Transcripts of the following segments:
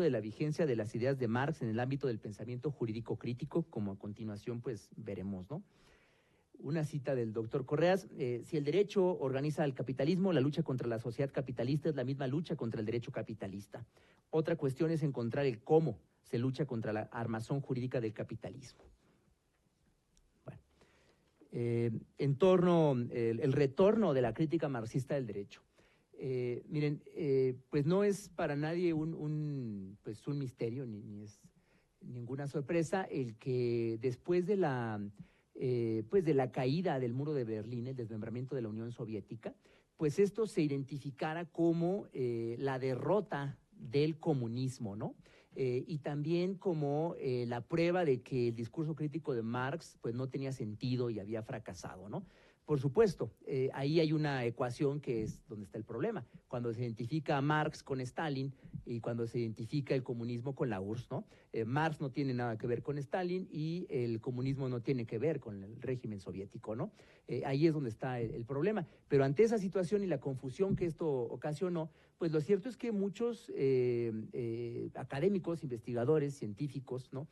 de la vigencia de las ideas de Marx en el ámbito del pensamiento jurídico crítico, como a continuación pues veremos, ¿no? Una cita del doctor Correas: si el derecho organiza el capitalismo, la lucha contra la sociedad capitalista es la misma lucha contra el derecho capitalista. Otra cuestión es encontrar el cómo se lucha contra la armazón jurídica del capitalismo. Bueno, en torno el retorno de la crítica marxista del derecho. Miren, pues no es para nadie un misterio, ni es ninguna sorpresa el que después de de la caída del muro de Berlín, el desmembramiento de la Unión Soviética, pues esto se identificara como la derrota del comunismo, ¿no? Y también como la prueba de que el discurso crítico de Marx pues no tenía sentido y había fracasado, ¿no? Por supuesto, ahí hay una ecuación que es donde está el problema. Cuando se identifica a Marx con Stalin y cuando se identifica el comunismo con la URSS, ¿no? Marx no tiene nada que ver con Stalin y el comunismo no tiene que ver con el régimen soviético, ¿no? Ahí es donde está el problema. Pero ante esa situación y la confusión que esto ocasionó, pues lo cierto es que muchos académicos, investigadores, científicos, ¿no?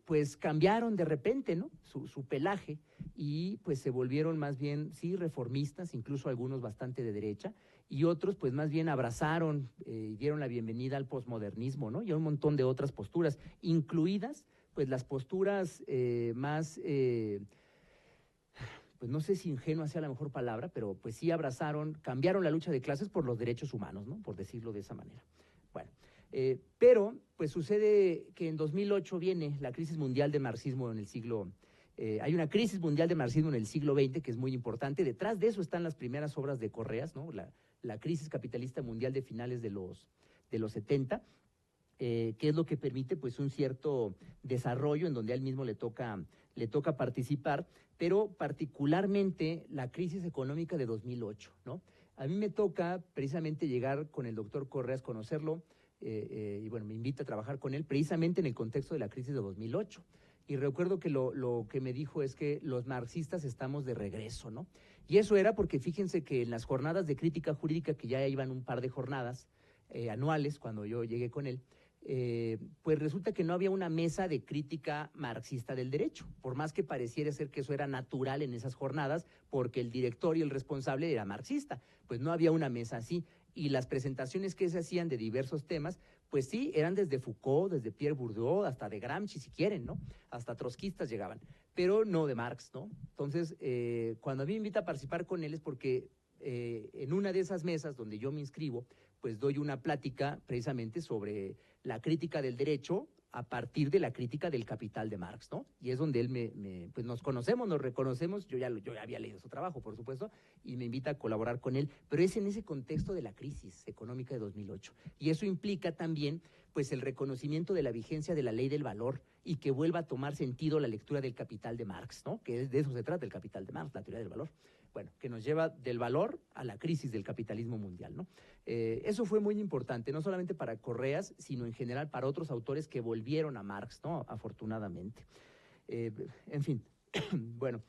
Pues cambiaron de repente, ¿no? Su pelaje y pues se volvieron más bien, sí, reformistas, incluso algunos bastante de derecha, y otros pues más bien abrazaron y dieron la bienvenida al posmodernismo, ¿no? Y a un montón de otras posturas, incluidas pues las posturas más, pues no sé si ingenua sea la mejor palabra, pero pues sí abrazaron, cambiaron la lucha de clases por los derechos humanos, ¿no? Por decirlo de esa manera. Bueno, pero pues sucede que en 2008 viene la crisis mundial del marxismo en el siglo. Hay una crisis mundial de marxismo en el siglo XX que es muy importante. Detrás de eso están las primeras obras de Correas, ¿no? La crisis capitalista mundial de finales de los 70, que es lo que permite pues un cierto desarrollo en donde a él mismo le toca participar, pero particularmente la crisis económica de 2008, ¿no? A mí me toca precisamente llegar con el doctor Correas, conocerlo, y bueno, me invita a trabajar con él precisamente en el contexto de la crisis de 2008. Y recuerdo que lo que me dijo es que los marxistas estamos de regreso, ¿no? Y eso era porque fíjense que en las jornadas de crítica jurídica, que ya iban un par de jornadas anuales cuando yo llegué con él, pues resulta que no había una mesa de crítica marxista del derecho, por más que pareciera ser que eso era natural en esas jornadas, porque el director y el responsable era marxista, pues no había una mesa así. Y las presentaciones que se hacían de diversos temas, pues sí, eran desde Foucault, desde Pierre Bourdieu, hasta de Gramsci si quieren, ¿no? Hasta trotskistas llegaban, pero no de Marx, ¿no? Entonces, cuando a mí me invita a participar con él es porque en una de esas mesas donde yo me inscribo, pues doy una plática precisamente sobre la crítica del derecho a partir de la crítica del Capital de Marx, ¿no? Y es donde él pues nos conocemos, nos reconocemos, yo ya había leído su trabajo, por supuesto, y me invita a colaborar con él, pero es en ese contexto de la crisis económica de 2008. Y eso implica también, pues, el reconocimiento de la vigencia de la ley del valor y que vuelva a tomar sentido la lectura del Capital de Marx, ¿no? Que de eso se trata el Capital de Marx, la teoría del valor. Bueno, que nos lleva del valor a la crisis del capitalismo mundial, ¿no? Eso fue muy importante, no solamente para Correas, sino en general para otros autores que volvieron a Marx, ¿no? Afortunadamente. En fin, bueno,